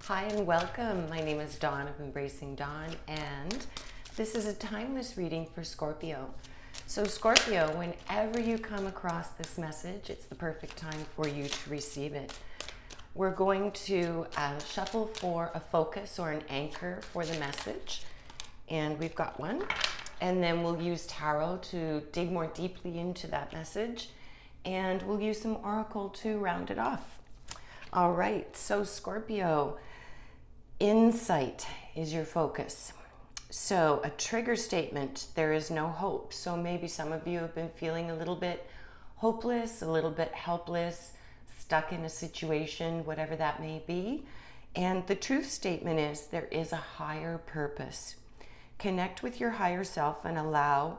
Hi and welcome. My name is Dawn of Embracing Dawn, and this is a timeless reading for Scorpio. So Scorpio, whenever you come across this message, it's the perfect time for you to receive it. We're going to shuffle for a focus or an anchor for the message, and we've got one. And then we'll use tarot to dig more deeply into that message, and we'll use some oracle to round it off. All right, so Scorpio, insight is your focus. So a trigger statement, there is no hope. So maybe some of you have been feeling a little bit hopeless, a little bit helpless, stuck in a situation, whatever that may be. And the truth statement is there is a higher purpose. Connect with your higher self and allow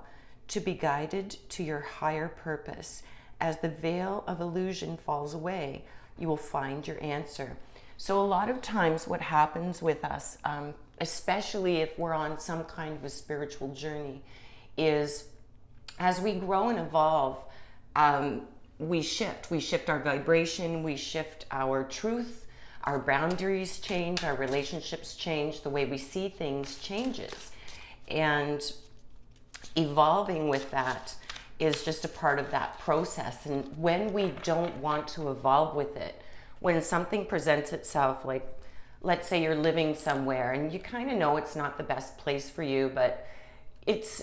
to be guided to your higher purpose. As the veil of illusion falls away, you will find your answer. So a lot of times what happens with us, especially if we're on some kind of a spiritual journey, is as we grow and evolve, we shift our vibration, we shift our truth, our boundaries change, our relationships change, the way we see things changes. And evolving with that is just a part of that process. And when we don't want to evolve with it, when something presents itself, like let's say you're living somewhere and you kind of know it's not the best place for you, but it's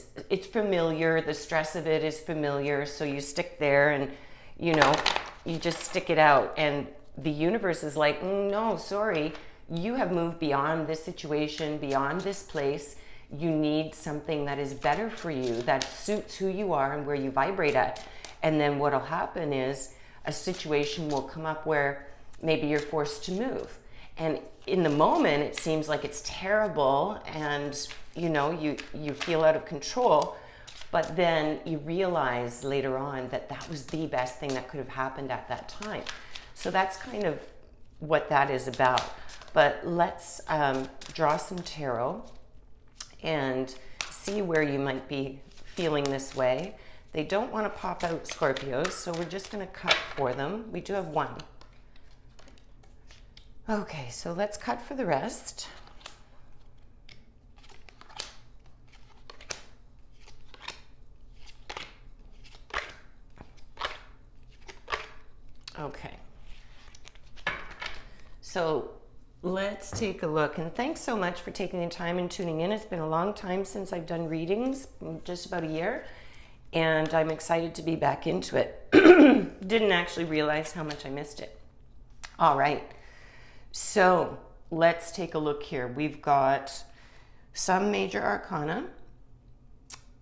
familiar, the stress of it is familiar, so you stick there and you just stick it out, and the universe is like, no, sorry, you have moved beyond this situation, beyond this place. You need something that is better for you, that suits who you are and where you vibrate at. And then what'll happen is a situation will come up where maybe you're forced to move. And in the moment, it seems like it's terrible and you feel out of control. But then you realize later on that that was the best thing that could have happened at that time. So that's kind of what that is about. But let's draw some tarot and see where you might be feeling this way. They don't want to pop out, Scorpios, so we're just going to cut for them. We do have one. Okay, so let's cut for the rest. Okay. So let's take a look, and thanks so much for taking the time and tuning in. It's been a long time since I've done readings, just about a year, and I'm excited to be back into it. Didn't actually realize how much I missed it. All right, so let's take a look here. We've got some major arcana.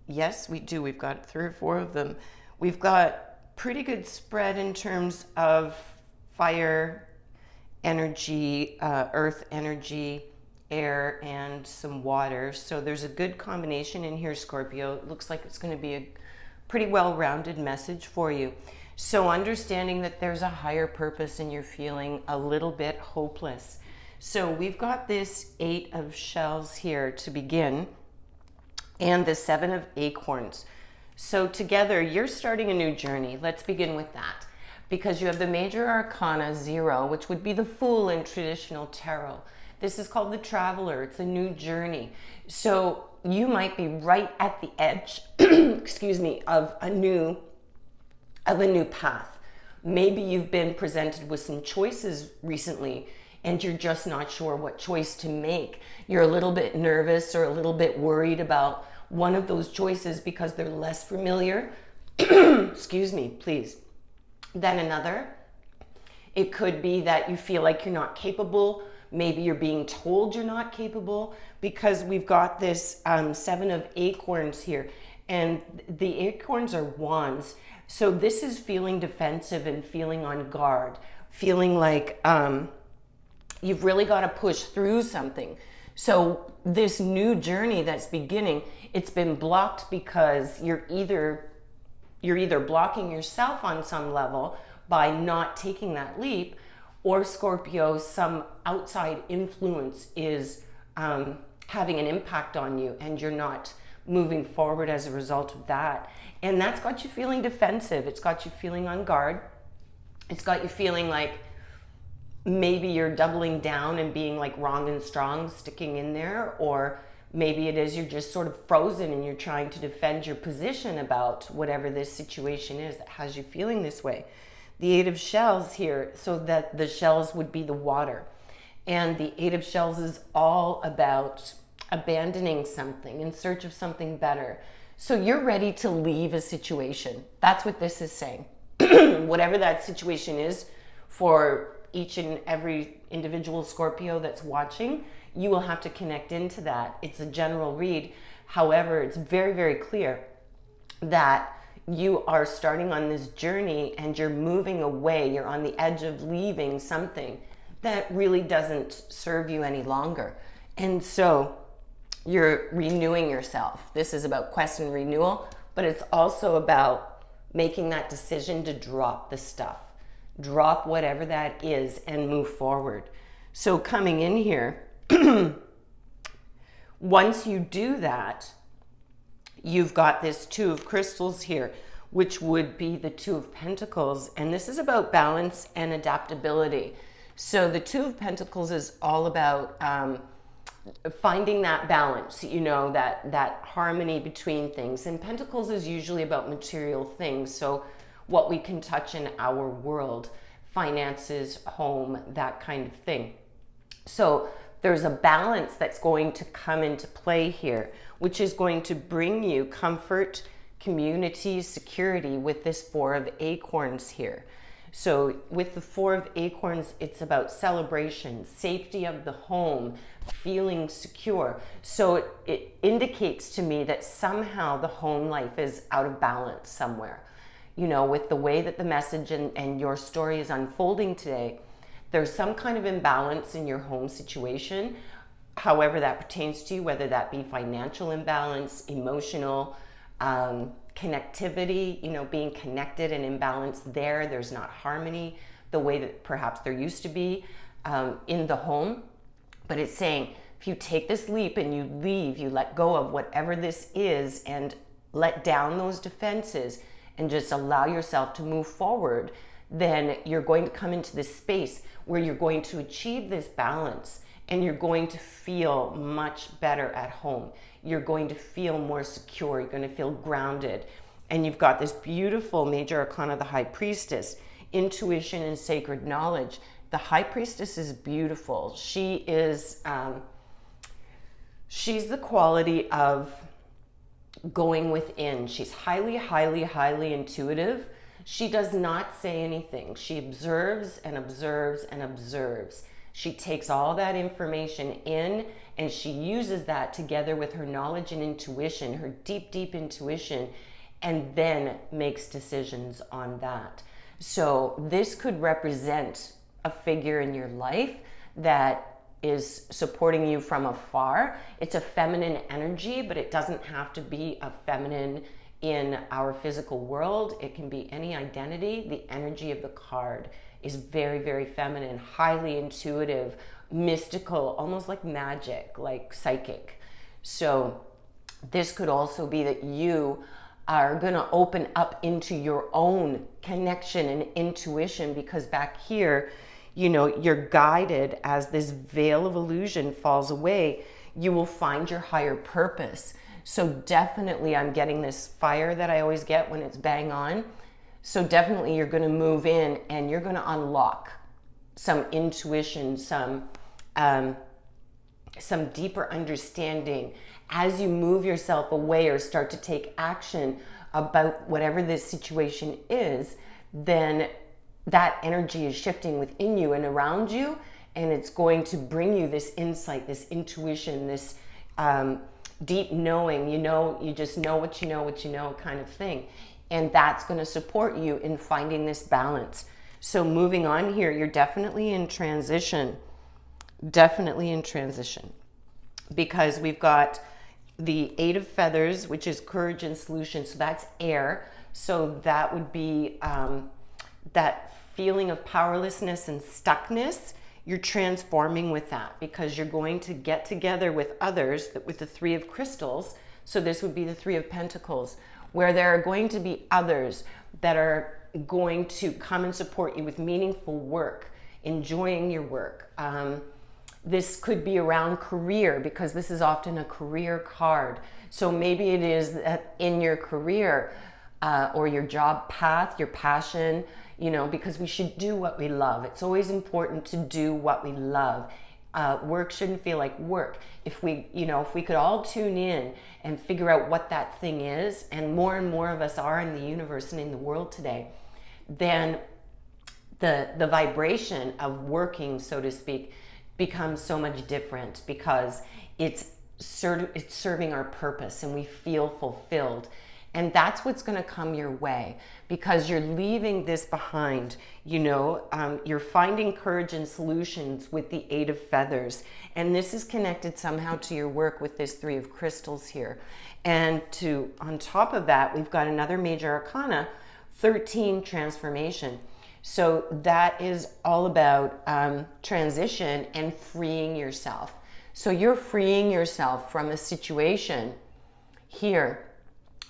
Yes, we do. We've got 3 or 4 of them. We've got pretty good spread in terms of fire energy, earth energy, air, and some water. So there's a good combination in here, Scorpio. It looks like it's going to be a pretty well-rounded message for you. So understanding that there's a higher purpose and you're feeling a little bit hopeless. So we've got this 8 of shells here to begin, and the 7 of acorns. So together, you're starting a new journey. Let's begin with that. Because you have the major arcana 0, which would be the Fool in traditional tarot. This is called the Traveler. It's a new journey. So you might be right at the edge, excuse me, of a new path. Maybe you've been presented with some choices recently and you're just not sure what choice to make. You're a little bit nervous or a little bit worried about one of those choices because they're less familiar. Excuse me, please. Than another. It could be that you feel like you're not capable. Maybe you're being told you're not capable, because we've got this 7 of acorns here, and the acorns are wands. So this is feeling defensive and feeling on guard, feeling like you've really got to push through something. So this new journey that's beginning, it's been blocked because you're either blocking yourself on some level by not taking that leap, or Scorpio, some outside influence is having an impact on you and you're not moving forward as a result of that. And that's got you feeling defensive. It's got you feeling on guard. It's got you feeling like maybe you're doubling down and being like wrong and strong, sticking in there, or maybe it is you're just sort of frozen and you're trying to defend your position about whatever this situation is that has you feeling this way. The Eight of Shells here, so that the shells would be the water. And the Eight of Shells is all about abandoning something in search of something better. So you're ready to leave a situation. That's what this is saying. Whatever that situation is for each and every individual Scorpio that's watching, you will have to connect into that. It's a general read. However, it's very, very clear that you are starting on this journey and you're moving away. You're on the edge of leaving something that really doesn't serve you any longer. And so you're renewing yourself. This is about quest and renewal, but it's also about making that decision to drop the stuff. Drop whatever that is and move forward. So coming in here, once you do that, you've got this Two of Crystals here, which would be the Two of Pentacles. And this is about balance and adaptability. So the Two of Pentacles is all about finding that balance, you know, that harmony between things. And Pentacles is usually about material things. So what we can touch in our world, finances, home, that kind of thing. So there's a balance that's going to come into play here, which is going to bring you comfort, community, security with this Four of Acorns here. So with the Four of Acorns, it's about celebration, safety of the home, feeling secure. So it indicates to me that somehow the home life is out of balance somewhere. You know, with the way that the message and your story is unfolding today, there's some kind of imbalance in your home situation, however that pertains to you, whether that be financial imbalance, emotional, connectivity, you know, being connected and imbalanced there. There's not harmony the way that perhaps there used to be in the home. But it's saying, if you take this leap and you leave, you let go of whatever this is and let down those defenses and just allow yourself to move forward, then you're going to come into this space where you're going to achieve this balance and you're going to feel much better at home. You're going to feel more secure. You're going to feel grounded. And you've got this beautiful major arcana, the High Priestess, intuition and sacred knowledge. The High Priestess is beautiful. She is, she's the quality of going within. She's highly, highly, highly intuitive. She does not say anything. She observes and observes and observes. She takes all that information in and she uses that together with her knowledge and intuition, her deep, deep intuition, and then makes decisions on that. So this could represent a figure in your life that is supporting you from afar. It's a feminine energy, but it doesn't have to be a feminine in our physical world. It can be any identity. The energy of the card is very, very feminine, highly intuitive, mystical, almost like magic, like psychic. So this could also be that you are going to open up into your own connection and intuition, because back here, you know, you're guided as this veil of illusion falls away. You will find your higher purpose. So definitely I'm getting this fire that I always get when it's bang on. So definitely you're going to move in and you're going to unlock some intuition, some deeper understanding as you move yourself away or start to take action about whatever this situation is. Then that energy is shifting within you and around you, and it's going to bring you this insight, this intuition, this deep knowing. You know, you just know what you know kind of thing. And that's going to support you in finding this balance. So moving on here, you're definitely in transition. Definitely in transition. Because we've got the Eight of Feathers, which is courage and solution. So that's air. So that would be that feeling of powerlessness and stuckness. You're transforming with that because you're going to get together with others with the Three of Crystals. So this would be the Three of Pentacles, where there are going to be others that are going to come and support you with meaningful work enjoying your work. This could be around career, because this is often a career card. So maybe it is that in your career or your job path, your passion, because we should do what we love. It's always important to do what we love. Work shouldn't feel like work. If we could all tune in and figure out what that thing is, and more of us are in the universe and in the world today, then the vibration of working, so to speak, becomes so much different, because it's serving our purpose and we feel fulfilled. And that's what's going to come your way, because you're leaving this behind. You're finding courage and solutions with the 8 of feathers. And this is connected somehow to your work with this 3 of crystals here. And on top of that, we've got another major arcana, 13, transformation. So that is all about transition and freeing yourself. So you're freeing yourself from a situation here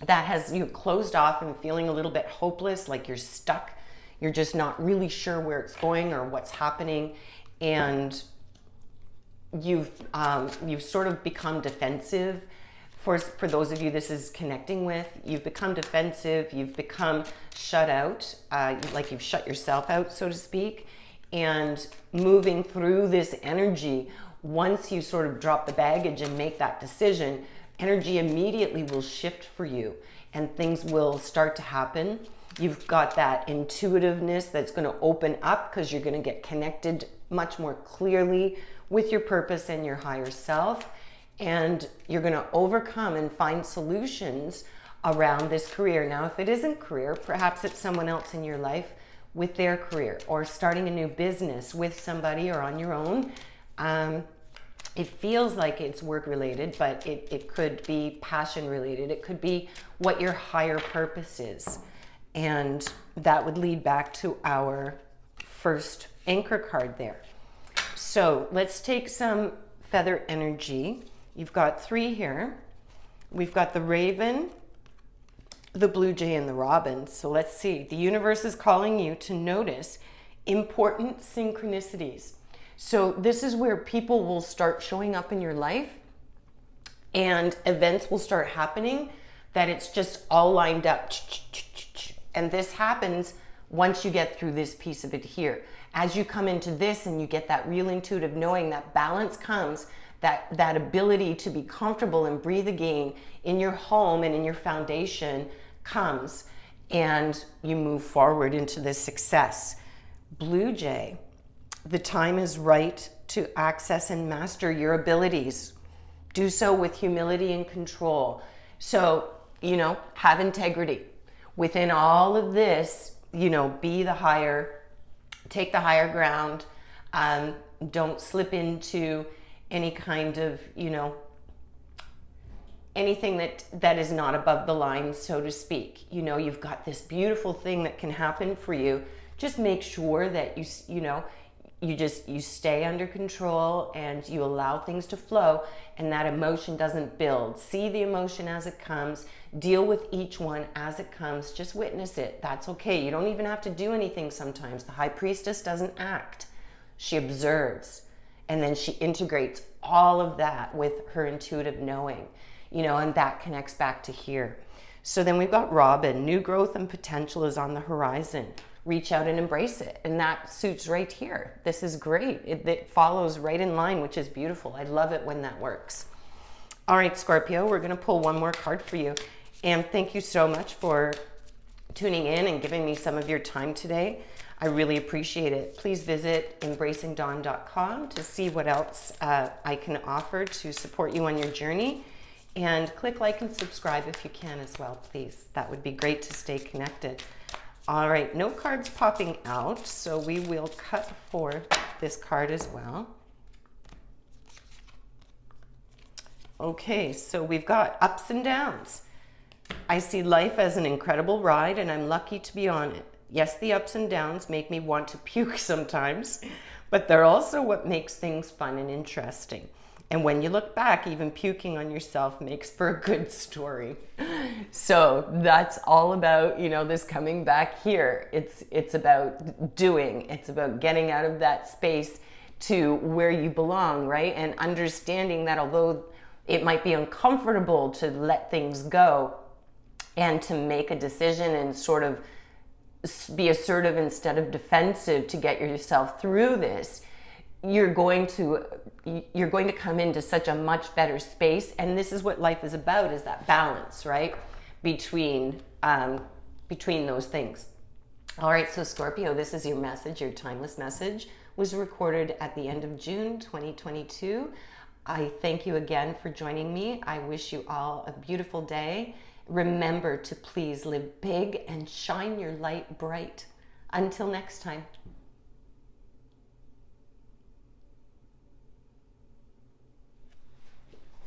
that has you closed off and feeling a little bit hopeless, like you're stuck. You're just not really sure where it's going or what's happening. And you've sort of become defensive. For those of you this is connecting with, you've become defensive, you've become shut out, like you've shut yourself out, so to speak. And moving through this energy, once you sort of drop the baggage and make that decision, energy immediately will shift for you and things will start to happen. You've got that intuitiveness that's going to open up, because you're going to get connected much more clearly with your purpose and your higher self. And you're going to overcome and find solutions around this career. Now, if it isn't career, perhaps it's someone else in your life with their career, or starting a new business with somebody or on your own. It feels like it's work related, but it could be passion related. It could be what your higher purpose is. And that would lead back to our first anchor card there. So let's take some feather energy. You've got 3 here. We've got the raven, the blue jay, and the robin. So let's see. The universe is calling you to notice important synchronicities. So this is where people will start showing up in your life and events will start happening that it's just all lined up. And this happens once you get through this piece of it here. As you come into this and you get that real intuitive knowing, that balance comes, that ability to be comfortable and breathe again in your home and in your foundation comes, and you move forward into this success. Blue jay, the time is right to access and master your abilities. Do so with humility and control. So, have integrity. Within all of this, be the higher, take the higher ground. Don't slip into any kind of, anything that is not above the line, so to speak. You've got this beautiful thing that can happen for you. Just make sure that you stay under control and you allow things to flow, and that emotion doesn't build. See the emotion as it comes, deal with each one as it comes, just witness it. That's okay. You don't even have to do anything sometimes. The high priestess doesn't act. She observes, and then she integrates all of that with her intuitive knowing, and that connects back to here. So then we've got Robin. New growth and potential is on the horizon. Reach out and embrace it. And that suits right here. This is great. It follows right in line, which is beautiful. I love it when that works. All right, Scorpio, we're going to pull one more card for you. And thank you so much for tuning in and giving me some of your time today. I really appreciate it. Please visit embracingdawn.com to see what else I can offer to support you on your journey. And click like and subscribe if you can as well, please. That would be great to stay connected. All right, no cards popping out, so we will cut for this card as well. Okay, so we've got ups and downs. I see life as an incredible ride, and I'm lucky to be on it. Yes, the ups and downs make me want to puke sometimes, but they're also what makes things fun and interesting. And when you look back, even puking on yourself makes for a good story. So that's all about, you know, this coming back here. It's about doing. It's about getting out of that space to where you belong, right? And understanding that although it might be uncomfortable to let things go and to make a decision and sort of be assertive instead of defensive to get yourself through this, you're going to come into such a much better space. And this is what life is about, is that balance, right, between those things. All right, so Scorpio, this is your message. Your timeless message was recorded at the end of June 2022. I thank you again for joining me. I wish you all a beautiful day. Remember to please live big and shine your light bright. Until next time.